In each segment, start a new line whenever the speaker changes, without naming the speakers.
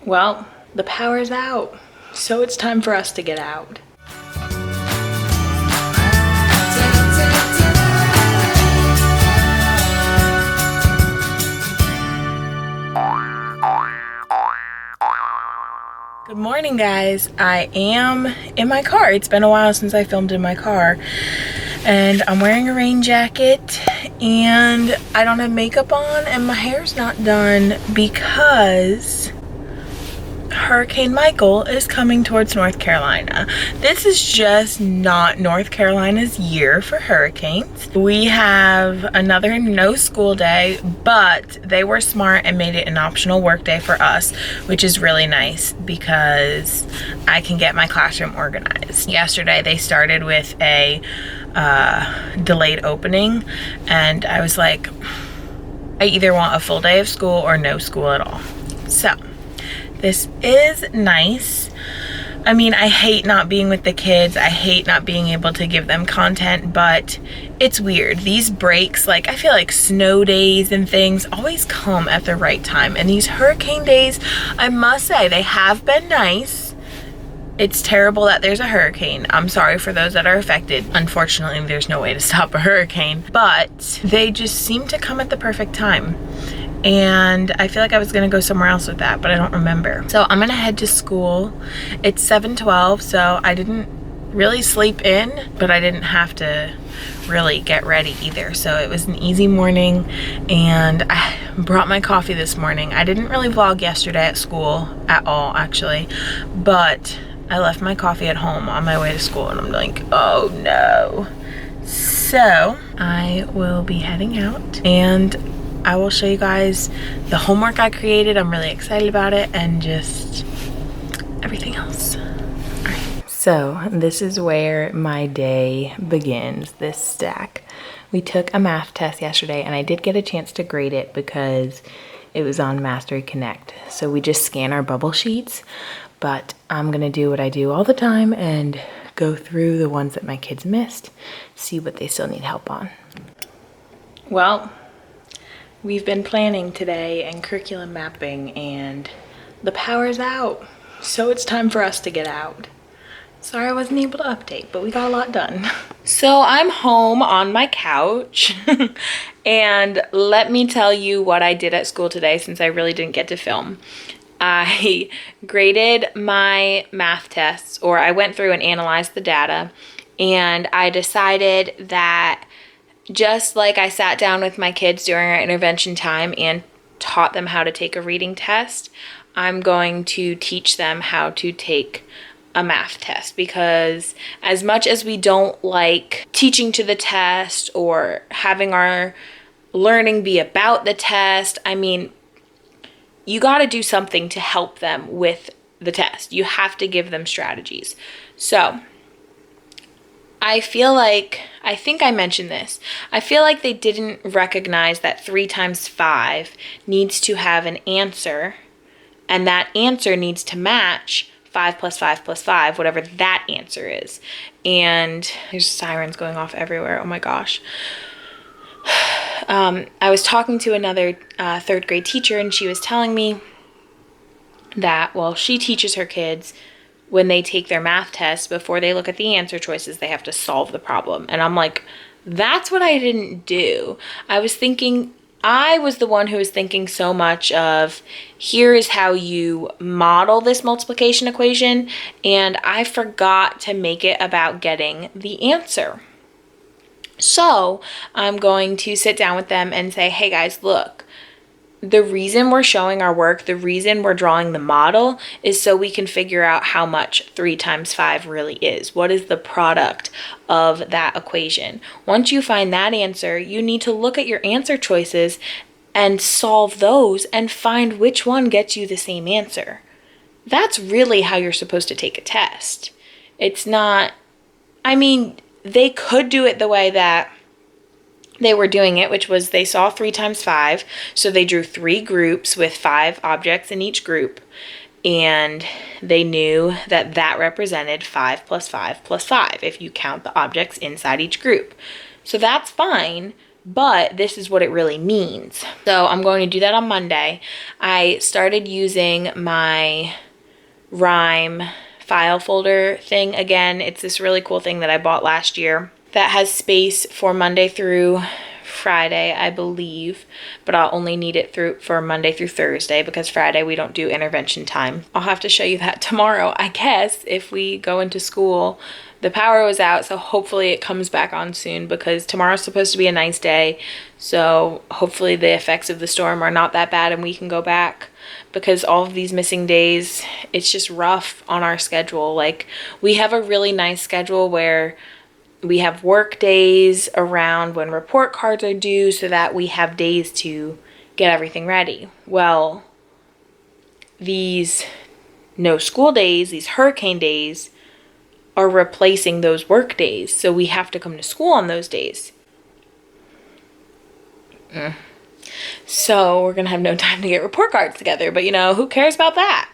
Well, the power's out, so it's time for us to get out. Good morning, guys. I am in my car. It's been a while since I filmed in my car, and I'm wearing a rain jacket, and I don't have makeup on, and my hair's not done because Hurricane Michael is coming towards North Carolina. This is just not North Carolina's year for hurricanes. We have another no school day, but they were smart and made it an optional work day for us, which is really nice because I can get my classroom organized. Yesterday they started with a delayed opening, and I was like, I either want a full day of school or no school at all. So this is nice. I mean, I hate not being with the kids. I hate not being able to give them content, but it's weird. These breaks, like I feel like snow days and things always come at the right time. And these hurricane days, I must say, they have been nice. It's terrible that there's a hurricane. I'm sorry for those that are affected. Unfortunately, there's no way to stop a hurricane, but they just seem to come at the perfect time. And I feel like I was gonna go somewhere else with that, but I don't remember. So I'm gonna head to school. It's 7:12, so I didn't really sleep in, but I didn't have to really get ready either. So it was an easy morning, and I brought my coffee this morning. I didn't really vlog yesterday at school at all, actually, but I left my coffee at home on my way to school, and I'm like, oh no. So I will be heading out, and I will show you guys the homework I created. I'm really excited about it, and just everything else. All right. So this is where my day begins, this stack. We took a math test yesterday, and I did get a chance to grade it because it was on Mastery Connect. So we just scan our bubble sheets, but I'm gonna do what I do all the time and go through the ones that my kids missed, see what they still need help on. Well, we've been planning today and curriculum mapping, and the power's out, so it's time for us to get out. Sorry I wasn't able to update, but we got a lot done. So I'm home on my couch, and let me tell you what I did at school today since I really didn't get to film. I graded my math tests, or I went through and analyzed the data, and I decided that just like I sat down with my kids during our intervention time and taught them how to take a reading test, I'm going to teach them how to take a math test, because as much as we don't like teaching to the test or having our learning be about the test, I mean, you got to do something to help them with the test. You have to give them strategies. So I feel like, I think I mentioned this, I feel like they didn't recognize that 3 times 5 needs to have an answer, and that answer needs to match 5 plus 5 plus 5, whatever that answer is. And there's sirens going off everywhere, oh my gosh. I was talking to another 3rd grade teacher, and she was telling me that, well, she teaches her kids when they take their math test, before they look at the answer choices, they have to solve the problem. And I'm like, that's what I didn't do. I was the one who was thinking so much of, here is how you model this multiplication equation, and I forgot to make it about getting the answer. So I'm going to sit down with them and say, hey guys, look, the reason we're showing our work, the reason we're drawing the model, is so we can figure out how much 3 times 5 really is. What is the product of that equation? Once you find that answer, you need to look at your answer choices and solve those and find which one gets you the same answer. That's really how you're supposed to take a test. It's not, I mean, they could do it the way that they were doing it, which was they saw 3 times 5, so they drew 3 groups with 5 objects in each group, and they knew that that represented 5 plus 5 plus 5 if you count the objects inside each group. So that's fine, but this is what it really means. So I'm going to do that on Monday. I started using my Rhyme file folder thing again. It's this really cool thing that I bought last year that has space for Monday through Friday, I believe, but I'll only need it for Monday through Thursday because Friday we don't do intervention time. I'll have to show you that tomorrow, I guess, if we go into school. The power was out, so hopefully it comes back on soon because tomorrow's supposed to be a nice day. So hopefully the effects of the storm are not that bad and we can go back, because all of these missing days, it's just rough on our schedule. Like, we have a really nice schedule where we have work days around when report cards are due so that we have days to get everything ready. Well, these no school days, these hurricane days, are replacing those work days. So we have to come to school on those days. So we're going to have no time to get report cards together. But, you know, who cares about that?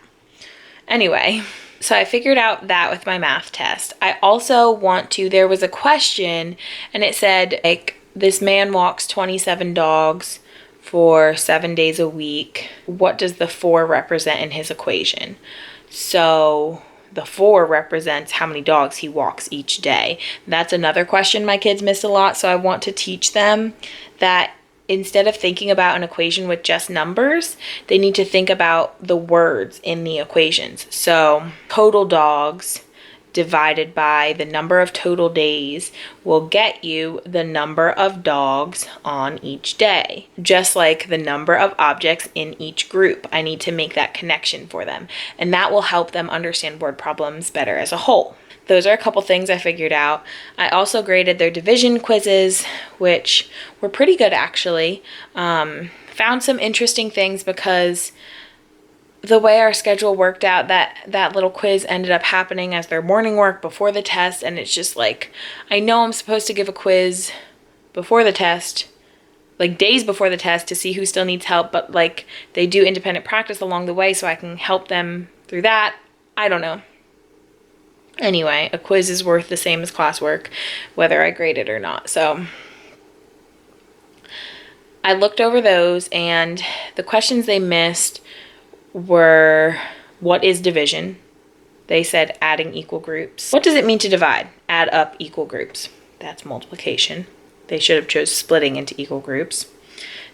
Anyway, so I figured out that with my math test. I also there was a question and it said, like, this man walks 27 dogs for 7 days a week. What does the 4 represent in his equation? So the 4 represents how many dogs he walks each day. That's another question my kids missed a lot. So I want to teach them that instead of thinking about an equation with just numbers, they need to think about the words in the equations. So total dogs divided by the number of total days will get you the number of dogs on each day. Just like the number of objects in each group, I need to make that connection for them. And that will help them understand word problems better as a whole. Those are a couple things I figured out. I also graded their division quizzes, which were pretty good actually. Found some interesting things because the way our schedule worked out, that little quiz ended up happening as their morning work before the test. And it's just like, I know I'm supposed to give a quiz before the test, like days before the test, to see who still needs help. But like, they do independent practice along the way so I can help them through that. I don't know. Anyway, a quiz is worth the same as classwork, whether I grade it or not. So I looked over those, and the questions they missed were, what is division? They said adding equal groups. What does it mean to divide? Add up equal groups. That's multiplication. They should have chose splitting into equal groups.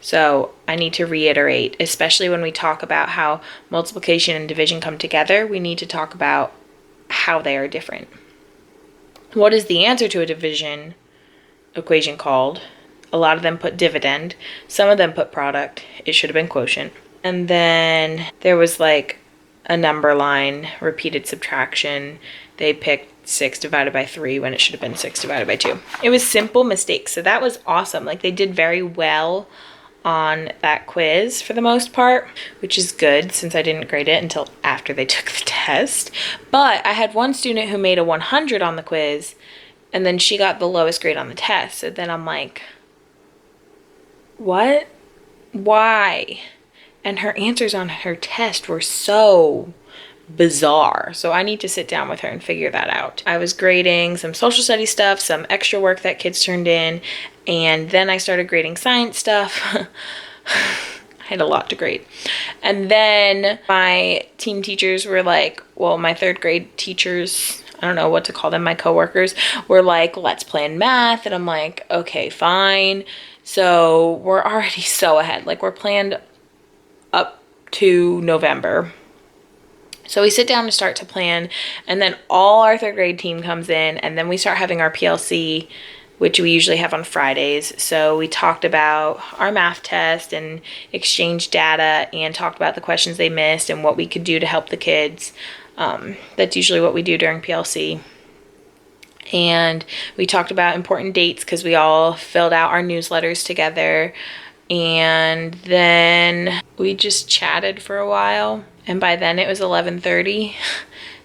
So I need to reiterate, especially when we talk about how multiplication and division come together, we need to talk about how they are different. What is the answer to a division equation called? A lot of them put dividend. Some of them put product. It should have been quotient. And then there was like a number line, repeated subtraction. They picked 6 divided by 3 when it should have been 6 divided by 2. It was simple mistakes. So that was awesome. Like, they did very well on that quiz for the most part, which is good since I didn't grade it until after they took the test. But I had one student who made a 100 on the quiz, and then she got the lowest grade on the test. So then I'm like, what? Why? And her answers on her test were so bizarre. So I need to sit down with her and figure that out. I was grading some social studies stuff, some extra work that kids turned in, and then I started grading science stuff. I had a lot to grade. And then my team teachers were like, well, my 3rd grade teachers, I don't know what to call them, my coworkers, were like, let's plan math. And I'm like, okay, fine. So we're already so ahead. Like, we're planned up to November. So we sit down to start to plan, and then all our 3rd grade team comes in, and then we start having our PLC, which we usually have on Fridays. So we talked about our math test and exchanged data and talked about the questions they missed and what we could do to help the kids. That's usually what we do during PLC. And we talked about important dates because we all filled out our newsletters together. And then we just chatted for a while. And by then it was 11:30.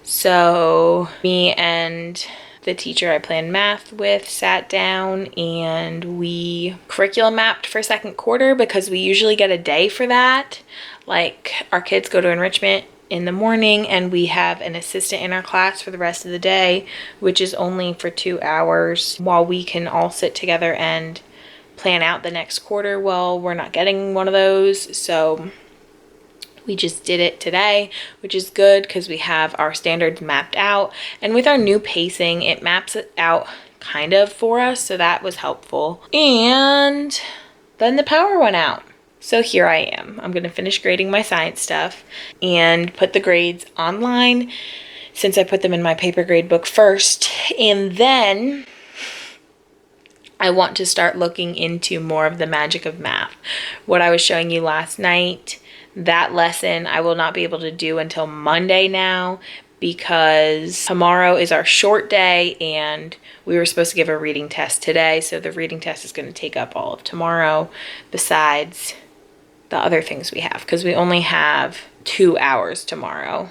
So me and the teacher I planned math with sat down and we curriculum mapped for 2nd quarter because we usually get a day for that. Like, our kids go to enrichment in the morning and we have an assistant in our class for the rest of the day, which is only for 2 hours while we can all sit together and plan out the next quarter. Well, we're not getting one of those, so we just did it today, which is good because we have our standards mapped out. And with our new pacing, it maps it out kind of for us, so that was helpful. And then the power went out. So here I am. I'm going to finish grading my science stuff and put the grades online since I put them in my paper grade book first. And then I want to start looking into more of the magic of math. What I was showing you last night, that lesson I will not be able to do until Monday now, because tomorrow is our short day and we were supposed to give a reading test today. So the reading test is going to take up all of tomorrow besides the other things we have, because we only have 2 hours tomorrow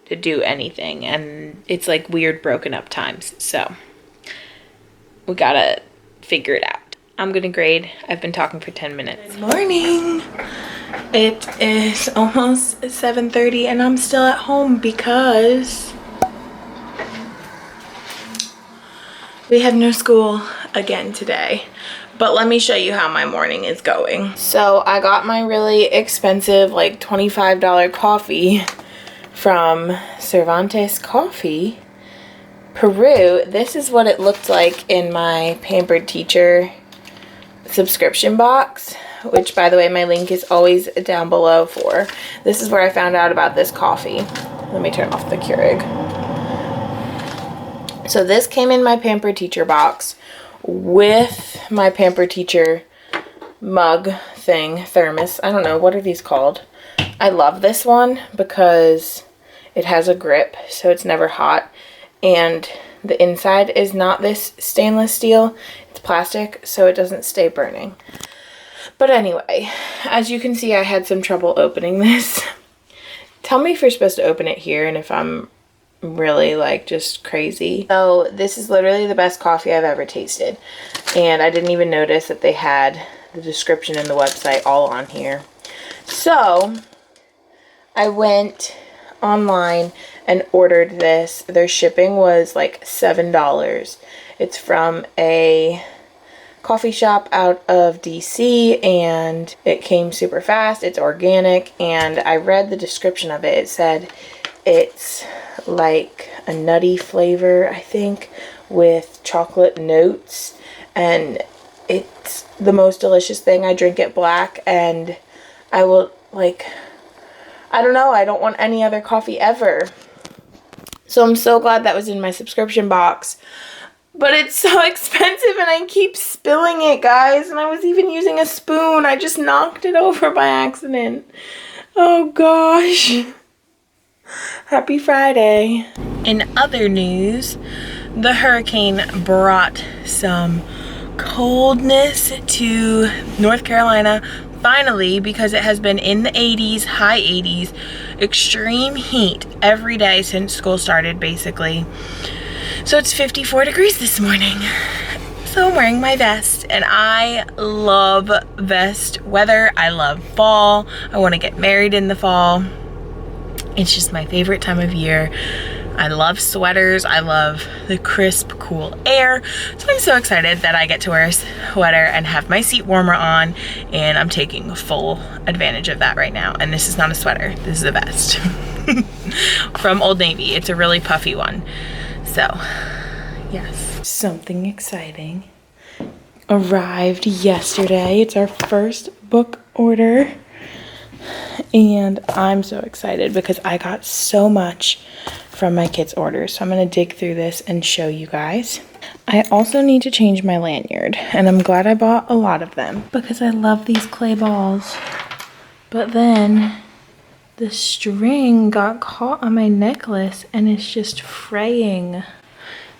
to do anything. And it's like weird broken up times. So we got to figure it out. I'm going to grade. I've been talking for 10 minutes. Good morning. It is almost 7:30 and I'm still at home because we have no school again today. But let me show you how my morning is going. So I got my really expensive, like $25 coffee from Cervantes Coffee, Peru. This is what it looked like in my Pampered Teacher subscription box, which, by the way, my link is always down below for. This is where I found out about this coffee. Let me turn off the Keurig. So this came in my Pampered Teacher box with my Pampered Teacher mug thing, thermos. I don't know, what are these called? I love this one because it has a grip, so it's never hot. And the inside is not this stainless steel. It's plastic, so it doesn't stay burning. But anyway, as you can see, I had some trouble opening this. Tell me if you're supposed to open it here and if I'm really like just crazy. So this is literally the best coffee I've ever tasted. And I didn't even notice that they had the description in the website all on here. So I went online and ordered this. Their shipping was like $7. It's from a coffee shop out of DC and it came super fast. It's organic, and I read the description of it. It said it's like a nutty flavor, I think, with chocolate notes, and it's the most delicious thing. I drink it black, and I will, like, I don't know, I don't want any other coffee ever. So I'm so glad that was in my subscription box. But it's so expensive and I keep spilling it, guys. And I was even using a spoon. I just knocked it over by accident. Oh gosh. Happy Friday. In other news, the hurricane brought some coldness to North Carolina. Finally, because it has been in the 80s, high 80s, extreme heat every day since school started, basically. So it's 54 degrees this morning. So I'm wearing my vest, and I love vest weather. I love fall. I want to get married in the fall. It's just my favorite time of year. I love sweaters. I love the crisp, cool air. So I'm so excited that I get to wear a sweater and have my seat warmer on, and I'm taking full advantage of that right now. And this is not a sweater. This is a vest from Old Navy. It's a really puffy one. So, yes. Something exciting arrived yesterday. It's our first book order. And I'm so excited because I got so much from my kids' orders. So I'm going to dig through this and show you guys. I also need to change my lanyard. And I'm glad I bought a lot of them because I love these clay balls. But then the string got caught on my necklace and it's just fraying.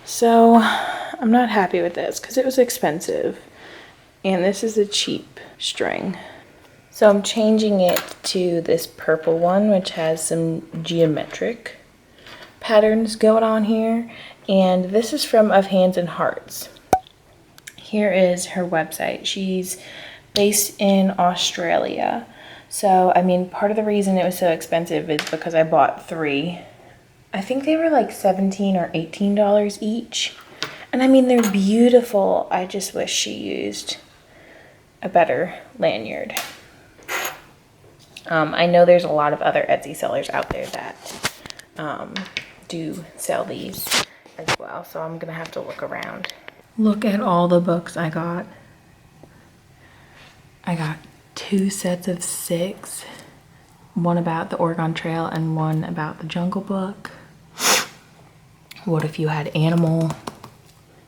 So I'm not happy with this because it was expensive. And this is a cheap string. So I'm changing it to this purple one, which has some geometric patterns going on here. And this is from Of Hands and Hearts. Here is her website. She's based in Australia. So, I mean, part of the reason it was so expensive is because I bought 3. I think they were like $17 or $18 each. And I mean, they're beautiful. I just wish she used a better lanyard. I know there's a lot of other Etsy sellers out there that do sell these as well, so I'm gonna have to look around. Look at all the books I got. I got 2 sets of 6, one about the Oregon Trail and one about the Jungle Book. What If You Had Animal,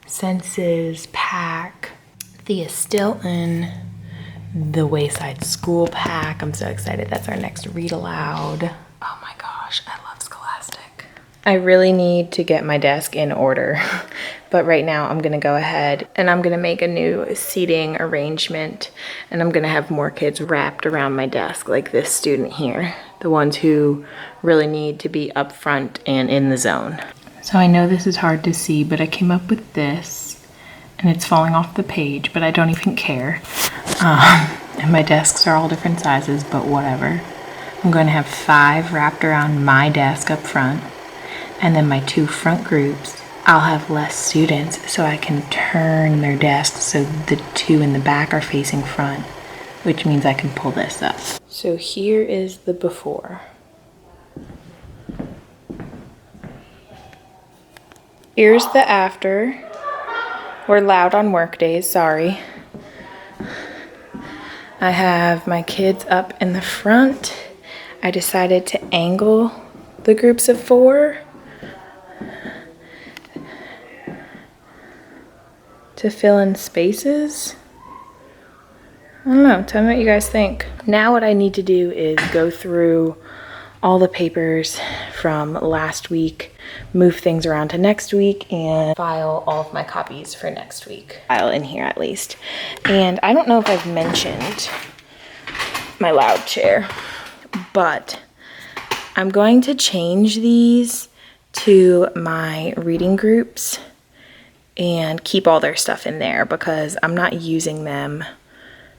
Senses, Pack, Thea Stilton, the Wayside School Pack. I'm so excited. That's our next read aloud. Oh my gosh, I love Scholastic. I really need to get my desk in order, but right now I'm gonna go ahead and I'm gonna make a new seating arrangement, and I'm gonna have more kids wrapped around my desk like this student here, the ones who really need to be up front and in the zone. So I know this is hard to see, but I came up with this, and it's falling off the page, but I don't even care. And my desks are all different sizes, but whatever. I'm going to have 5 wrapped around my desk up front, and then my 2 front groups, I'll have less students, so I can turn their desks so the 2 in the back are facing front, which means I can pull this up. So here is the before. Here's the after. We're loud on work days, sorry. I have my kids up in the front. I decided to angle the groups of 4 to fill in spaces. I don't know, tell me what you guys think. Now what I need to do is go through all the papers from last week, move things around to next week, and file all of my copies for next week. File in here at least. And I don't know if I've mentioned my loud chair, but I'm going to change these to my reading groups and keep all their stuff in there because I'm not using them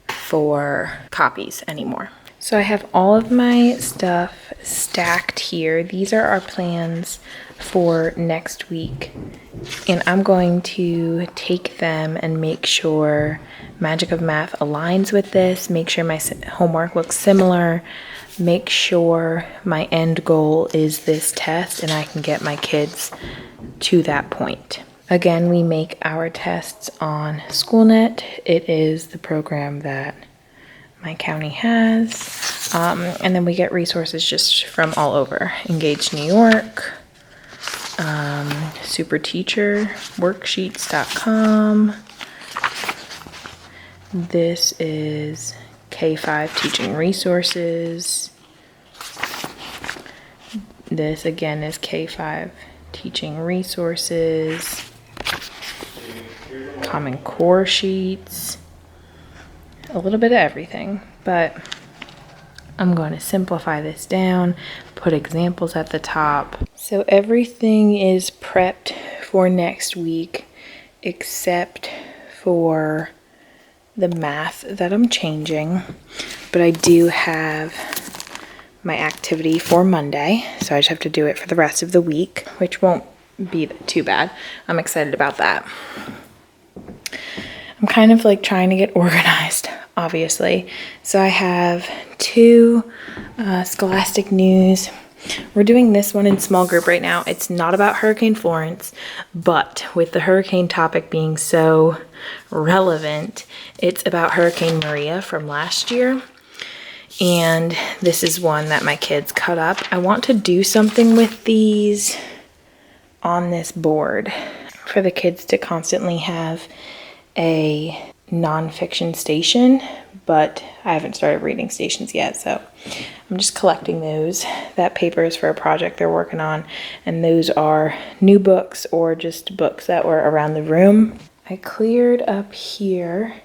for copies anymore. So I have all of my stuff stacked here. These are our plans for next week. And I'm going to take them and make sure Magic of Math aligns with this, make sure my homework looks similar, make sure my end goal is this test and I can get my kids to that point. Again, we make our tests on SchoolNet. It is the program that my county has. And then we get resources just from all over. Engage New York, Super Teacher, worksheets.com. This is K5 Teaching Resources. This again is K5 Teaching Resources. Common Core Sheets. A little bit of everything, but I'm going to simplify this down, put examples at the top. So everything is prepped for next week except for the math that I'm changing, but I do have my activity for Monday, so I just have to do it for the rest of the week, which won't be too bad. I'm excited about that. I'm kind of like trying to get organized, obviously. So I have 2 Scholastic News. We're doing this one in small group right now. It's not about Hurricane Florence, but with the hurricane topic being so relevant, it's about Hurricane Maria from last year. And this is one that my kids cut up. I want to do something with these on this board for the kids to constantly have a nonfiction station, but I haven't started reading stations yet, so I'm just collecting those. That paper is for a project they're working on, and those are new books or just books that were around the room. I cleared up here.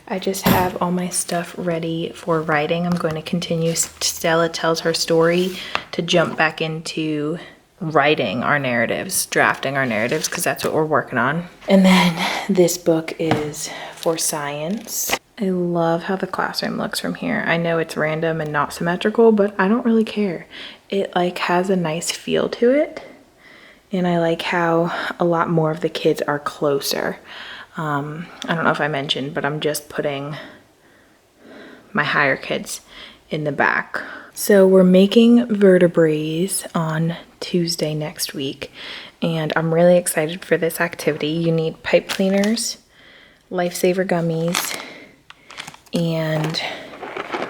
I just have all my stuff ready for writing. I'm going to continue Stella Tells Her Story to jump back into writing our narratives, drafting our narratives, because that's what we're working on. And then this book is for science. I love how the classroom looks from here. I know it's random and not symmetrical, but I don't really care. It like has a nice feel to it. And I like how a lot more of the kids are closer. I don't know if I mentioned, but I'm just putting my higher kids in the back. So we're making vertebrae on Tuesday next week, and I'm really excited for this activity. You need pipe cleaners, Lifesaver gummies, and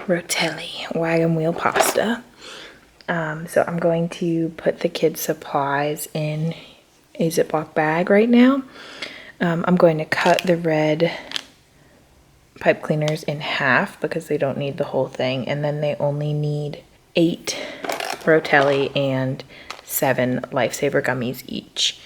Rotelli wagon wheel pasta. So I'm going to put the kids' supplies in a Ziploc bag right now. I'm going to cut the red pipe cleaners in half because they don't need the whole thing, and then they only need 8 Rotelli and 7 Lifesaver gummies each.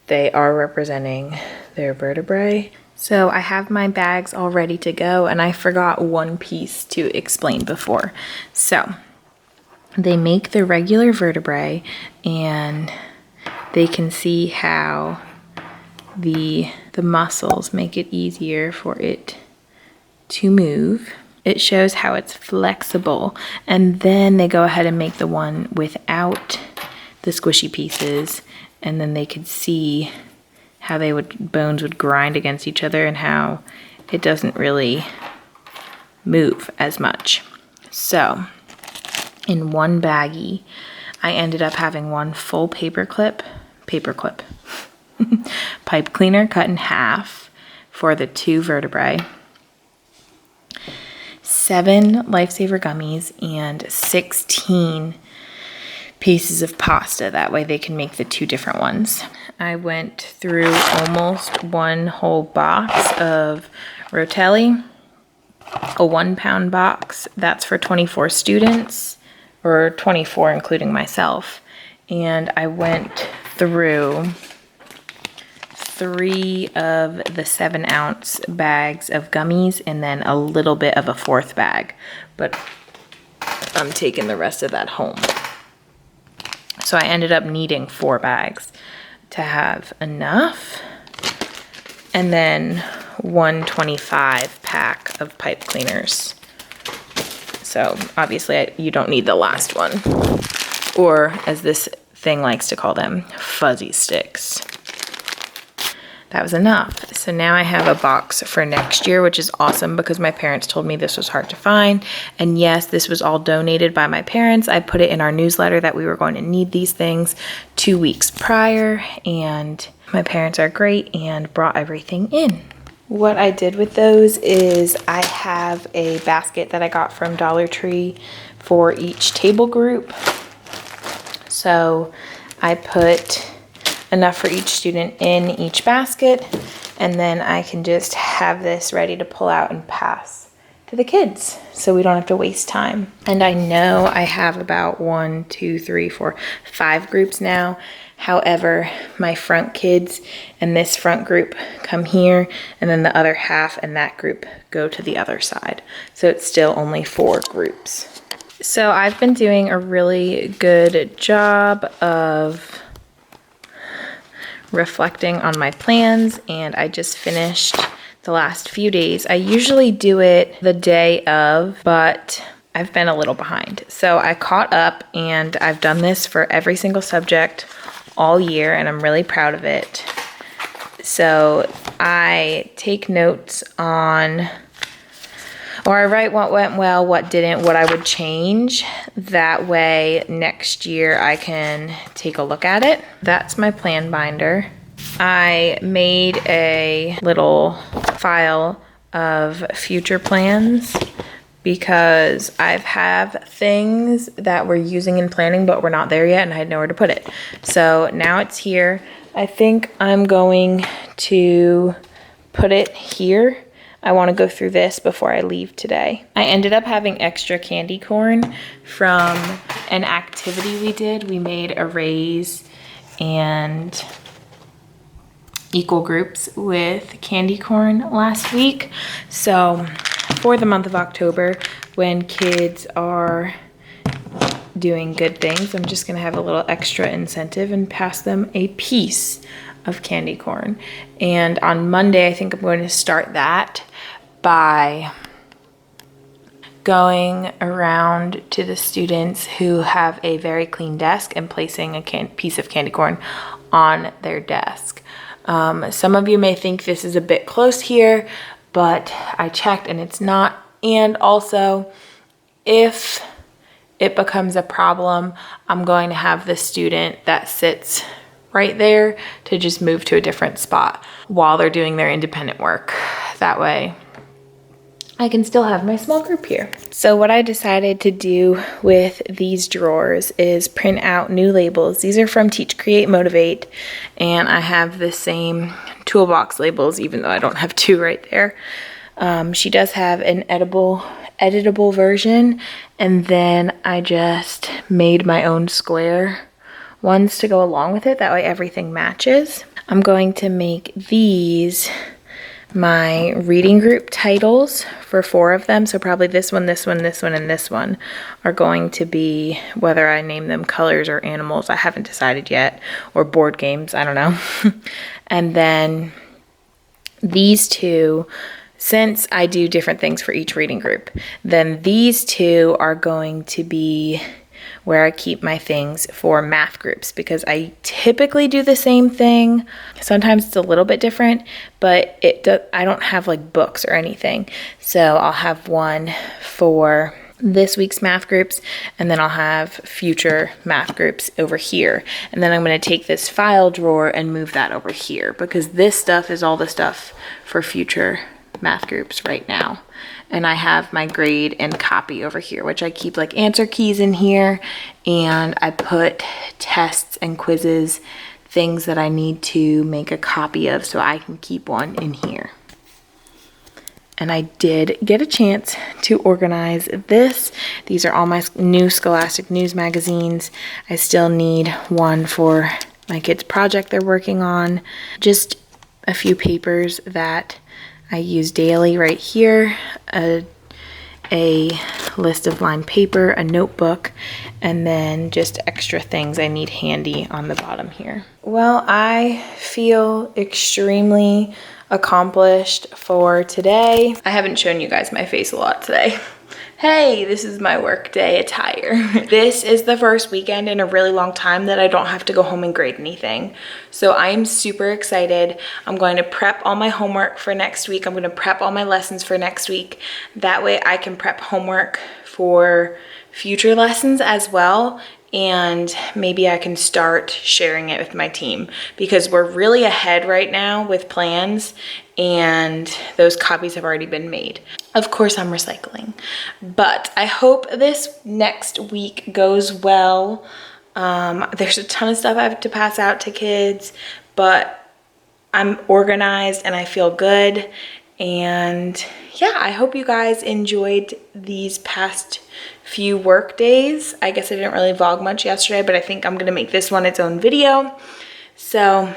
They are representing their vertebrae. So I have my bags all ready to go, and I forgot one piece to explain before. So they make the regular vertebrae, and they can see how the muscles make it easier for it to move. It shows how it's flexible, and then they go ahead and make the one without the squishy pieces, and then they could see how bones would grind against each other and how it doesn't really move as much. So in one baggie, I ended up having one full paperclip, pipe cleaner cut in half for the 2 vertebrae, 7 Lifesaver gummies, and 16 pieces of pasta. That way they can make the 2 different ones. I went through almost one whole box of Rotelli, a 1-pound box. That's for 24 students, or 24 including myself. And I went through 3 of the 7-ounce bags of gummies, and then a little bit of a 4th bag, but I'm taking the rest of that home. So I ended up needing 4 bags to have enough, and then 125 pack of pipe cleaners. So obviously you don't need the last one, or as this thing likes to call them, fuzzy sticks. That was enough. So now I have a box for next year, which is awesome because my parents told me this was hard to find. And yes, this was all donated by my parents. I put it in our newsletter that we were going to need these things 2 weeks prior, and my parents are great and brought everything in. What I did with those is I have a basket that I got from Dollar Tree for each table group. So I put enough for each student in each basket, and then I can just have this ready to pull out and pass to the kids so we don't have to waste time. And I know I have about 1, 2, 3, 4, 5 groups now. However, my front kids and this front group come here, and then the other half and that group go to the other side. So it's still only 4 groups. So I've been doing a really good job of reflecting on my plans, and I just finished the last few days. I usually do it the day of, but I've been a little behind. So I caught up, and I've done this for every single subject all year, and I'm really proud of it. So I take notes on, or I write what went well, what didn't, what I would change. That way next year I can take a look at it. That's my plan binder. I made a little file of future plans because I've have things that we're using in planning, but we're not there yet, and I had nowhere to put it. So now it's here. I think I'm going to put it here. I want to go through this before I leave today. I ended up having extra candy corn from an activity we did. We made arrays and equal groups with candy corn last week. So for the month of October, when kids are doing good things, I'm just gonna have a little extra incentive and pass them a piece of candy corn. And on Monday, I think I'm going to start that by going around to the students who have a very clean desk and placing a piece of candy corn on their desk. Some of you may think this is a bit close here, but I checked and it's not And also, if it becomes a problem, I'm going to have the student that sits right there to just move to a different spot while they're doing their independent work. That way I can still have my small group here. So what I decided to do with these drawers is print out new labels. These are from Teach, Create, Motivate, and I have the same toolbox labels, even though I don't have two right there. She does have an editable version, and then I just made my own square ones to go along with it. That way everything matches. I'm going to make these my reading group titles for 4 of them. So probably this one, this one, this one, and this one are going to be, whether I name them colors or animals, I haven't decided yet, or board games, I don't know. And then these 2, since I do different things for each reading group, then these 2 are going to be where I keep my things for math groups, because I typically do the same thing. Sometimes it's a little bit different, but I don't have like books or anything. So I'll have one for this week's math groups, and then I'll have future math groups over here. And then I'm going to take this file drawer and move that over here, because this stuff is all the stuff for future math groups right now. And I have my grade and copy over here, which I keep like answer keys in here, and I put tests and quizzes, things that I need to make a copy of, so I can keep one in here. And I did get a chance to organize this. These are all my new Scholastic News magazines. I still need one for my kids' project they're working on. Just a few papers that I use daily right here, a list of lined paper, a notebook, and then just extra things I need handy on the bottom here. Well, I feel extremely accomplished for today. I haven't shown you guys my face a lot today. Hey, this is my workday attire. This is the first weekend in a really long time that I don't have to go home and grade anything. So I am super excited. I'm going to prep all my homework for next week. I'm going to prep all my lessons for next week. That way I can prep homework for future lessons as well. And maybe I can start sharing it with my team, because we're really ahead right now with plans, and those copies have already been made. Of course, I'm recycling, but I hope this next week goes well. There's a ton of stuff I have to pass out to kids, but I'm organized and I feel good. And yeah, I hope you guys enjoyed these past few work days. I guess I didn't really vlog much yesterday, but I think I'm gonna make this one its own video. So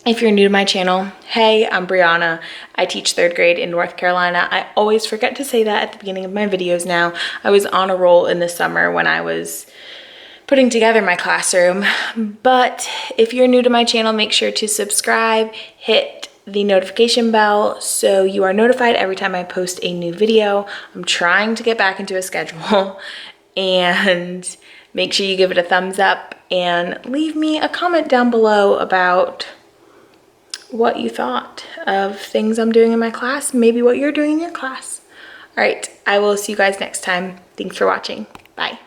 if you're new to my channel, hey, I'm Brianna. I teach 3rd grade in North Carolina. I always forget to say that at the beginning of my videos now. I was on a roll in the summer when I was putting together my classroom. But if you're new to my channel, make sure to subscribe, hit the notification bell so you are notified every time I post a new video. I'm trying to get back into a schedule, and make sure you give it a thumbs up and leave me a comment down below about what you thought of things I'm doing in my class, maybe what you're doing in your class. All right, I will see you guys next time. Thanks for watching. Bye.